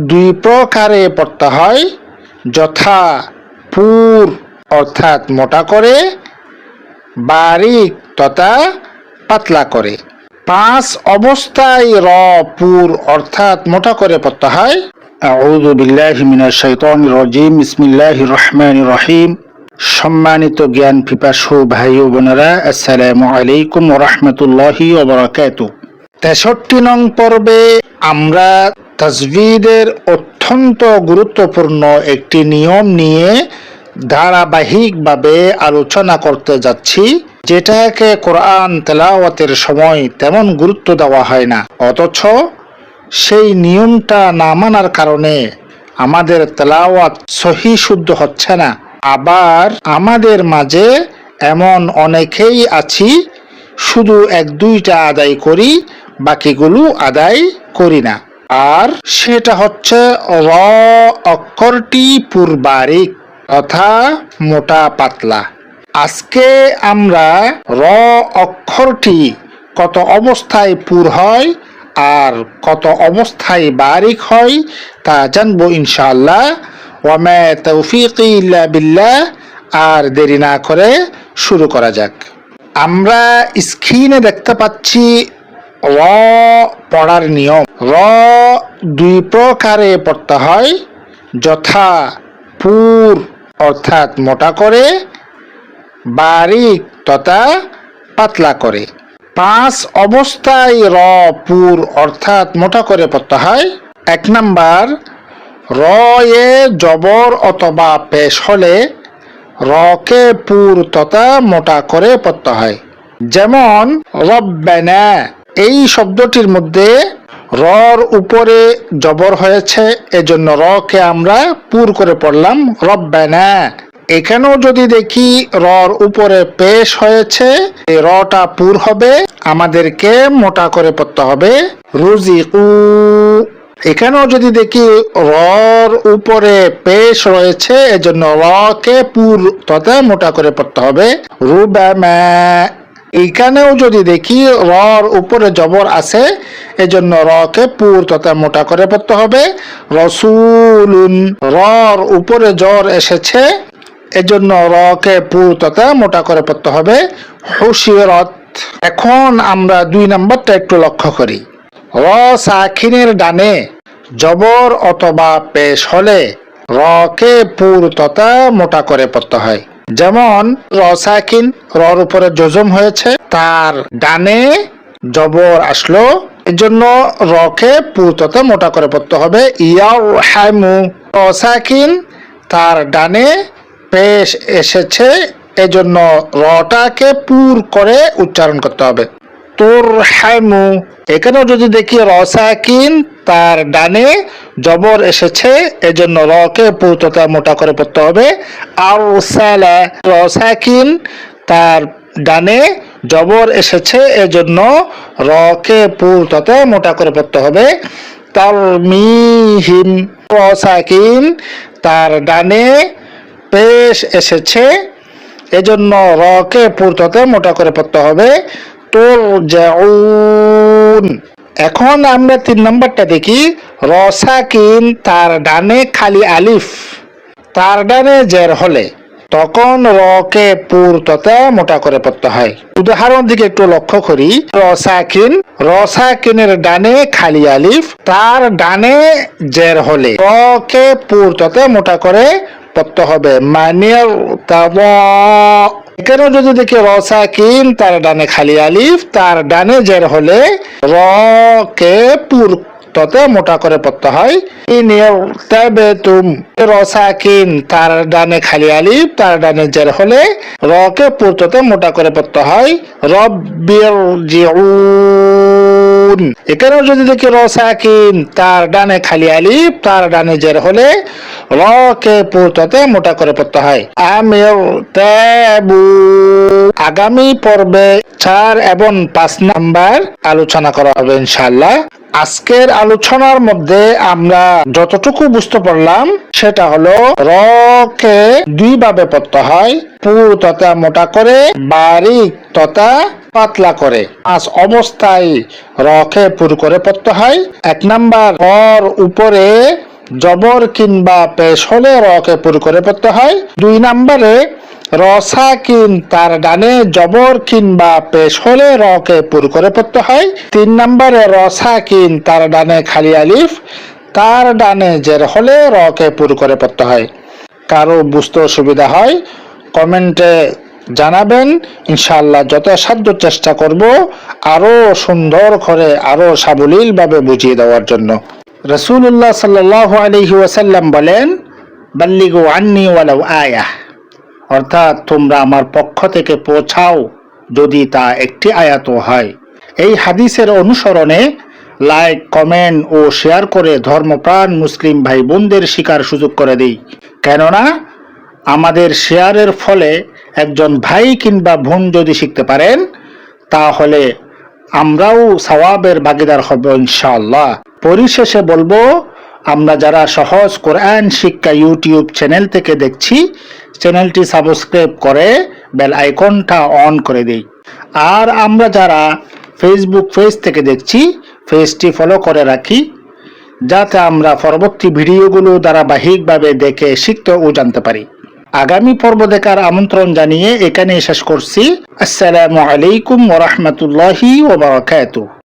দুই প্রকারে পড়তে হয়, যথা পুর অর্থাৎ মোটা করে, বারিক তথা পাতলা করে। 5 অবস্থায় র পুর অর্থাৎ মোটা করে পড়তে হয়। আউযু বিল্লাহি মিনাশ শাইতানির রাজিম। বিসমিল্লাহির রহমানির রহিম। সম্মানিত জ্ঞান পিপাসু ভাই ও বোনেরা, আসসালামু আলাইকুম ওয়া রাহমাতুল্লাহি ওয়া বারাকাতুহু। 63 নং পর্বে আমরা তাজবিদের অত্যন্ত গুরুত্বপূর্ণ একটি নিয়ম নিয়ে ধারাবাহিকভাবে আলোচনা করতে যাচ্ছি, যেটাকে কোরআন তেলাওয়াতের সময় তেমন গুরুত্ব দেওয়া হয় না, অথচ সেই নিয়মটা না মানার কারণে আমাদের তেলাওয়াত সহি শুদ্ধ হচ্ছে না। আবার আমাদের মাঝে এমন অনেকেই আছি শুধু 1-2টা আদায় করি, বাকিগুলো আদায় করি না। আর সেটা হচ্ছে র অক্ষরটি পুরবারিক তথা মোটা পাতলা। আজকে আমরা র অক্ষরটি কত অবস্থায় পুর হয় আর কত অবস্থায় বারিক হয় তা জানবো ইনশাআল্লাহ। ওয়া মা তাওফীকি ইল্লা বিল্লাহ। আর দেরি না করে শুরু করা যাক। আমরা স্ক্রিনে দেখতে পাচ্ছি র পড়ার নিয়ম। র দুই প্রকারে পড়তে হয়, যথা পুর অর্থাৎ মোটা করে, বারিক তথা পাতলা করে। 5 অবস্থায় র পুর অর্থাৎ মোটা করে পড়তে হয়। 1 নাম্বার, র এ জবর অথবা পেশ হলে রকে পুর তথা মোটা করে পড়তে হয়। যেমন রব্বানা, এই শব্দটির মধ্যে রর উপরে জবর হয়েছে, এজন্য রকে আমরা পুর করে পড়লাম রব্বানা। এখানেও যদি দেখি রর উপরে পেশ হয়েছে, এই রটা পুর হবে, আমাদেরকে মোটা করে পড়তে হবে রুজিকু। এখানেও যদি দেখি রর উপরে পেশ রয়েছে, এজন্য রকে পুর তথা মোটা করে পড়তে হবে রুবামা। এইখানেও যদি দেখি রর উপরে জবর আছে, এজন্য রকে পুর তথা মোটা করে পড়তে হবে রসুলুন। রর উপরে জর এসেছে, এজন্য রকে পুর তথা মোটা করে পড়তে হবে হুশিরাত। এখন আমরা 2 নাম্বারটা একটু লক্ষ্য করি। র সাকিনের ডানে জবর অথবা পেশ হলে রকে পুর তথা মোটা করে পড়তে হয়। যেমন র সাকিন, রর উপরে জজম হয়েছে, তার ডানে জবর আসলো, এজন্য রকে পুর তথা মোটা করে পড়তে হবে ইয়ারহামু। র সাকিন, তার ডানে পেশ এসেছে, এজন্য রটাকে পুর করে উচ্চারণ করতে হবে তুরহামু। এখানেও যদি দেখি র সাকিন, তার ডানে জবর এসেছে, এজন্য রকে পুর তথা মোটা করে পড়তে হবে আরসালা। র সাকিন, তার ডানে জবর এসেছে, এজন্য রকে পুর তথা মোটা করে পড়তে হবে তারমিহিম। র সাকিন, তার ডানে পেশ এসেছে, এজন্য রকে পুর তথা মোটা করে পড়তে হবে তুরজাউন। এখন আমরা 3 নাম্বারটা দেখি। র সাকিন, তার ডানে খালি আলিফ, তার ডানে জের হলে তখন রকে পুর তথা মোটা করে পড়তে হয়। উদাহরণ দিকে একটু লক্ষ্য করি। র সাকিন, র সাকিনের ডানে খালি আলিফ, তার ডানে জের হলে রকে পুর তথা মোটা করে পড়তে হবে মানির তাওয়া। এখানেও যদি দেখি র সাকিন, তার ডানে খালি আলিফ, তার ডানে জের হলে রকে পুর তথা মোটা করে পড়তে হয় ইনিরতাবাতুম। র সাকিন, তার ডানে খালি আলিফ, তার ডানে জের হলে রকে পুর তথা মোটা করে পড়তে হয় রব্বিরজিউন। এখানেও যদি দেখি র সাকিন, তার ডানে খালি আলিফ, তার ডানে জের হলে রকে পুর তথা মোটা করে পড়তে হয় আমিরতাবু। আগামী পর্বে 4 এবং 5 নাম্বার আলোচনা করা হবে ইনশাআল্লাহ। আজকের আলোচনার মধ্যে আমরা যতটুকু বুঝতে পারলাম সেটা হলো রকে 2 ভাবে পড়তে হয়, পুর তথা মোটা করে, বারিক তথা পাতলা করে। 5 অবস্থায় রকে পুর করে পড়তে হয়। 1 নাম্বার, রর উপরে জবর কিংবা পেশ হলে রকে পুরো করে পড়তে হয়। 2 নম্বরে র সাকিন তার ডানে জবর কিংবা পেশ হলে রকে পুরো করে পড়তে হয়। 3 নম্বরে র সাকিন তার ডানে খালি আলিফ তার ডানে জের হলে রকে পুরো করে পড়তে হয়। কারো বুঝতে অসুবিধা হয় কমেন্টে জানাবেন, ইনশাআল্লাহ যথাসাধ্য চেষ্টা করব আরো সুন্দর করে আরো সাবলীলভাবে বুঝিয়ে দেওয়ার জন্য। রাসূলুল্লাহ সাল্লাল্লাহু আলাইহি ওয়াসাল্লাম বলেন, বাল্লিগু আন্নি ওয়ালাউ আয়াহ, অর্থাৎ তোমরা আমার পক্ষ থেকে পৌঁছাও যদি তা একটি আয়াতও হয়। এই হাদিসের অনুসরণে লাইক, কমেন্ট ও শেয়ার করে ধর্মপ্রাণ মুসলিম ভাই বোনদের শিকার সুযোগ করে দিই। কেননা আমাদের শেয়ারের ফলে একজন ভাই কিংবা বোন যদি শিখতে পারেন তাহলে আমরাও সওয়াবের ভাগীদার হব ইনশাআল্লাহ। পরিশেষে বলবো, আমরা যারা সহজ কোরআন শিক্ষা ইউটিউব চ্যানেল থেকে দেখছি, চ্যানেলটি সাবস্ক্রাইব করে বেল আইকনটা অন করে দিই। আর আমরা যারা ফেসবুক পেজ থেকে দেখছি, পেজটি ফলো করে রাখি যাতে আমরা পরবর্তী ভিডিওগুলো ধারাবাহিকভাবে দেখে শিখতে ও জানতে পারি। আগামী পর্ব দেখার আমন্ত্রণ জানিয়ে এখানেই শেষ করছি। আসসালামু আলাইকুম ওয়া রাহমাতুল্লাহি ওয়া বারাকাতুহু।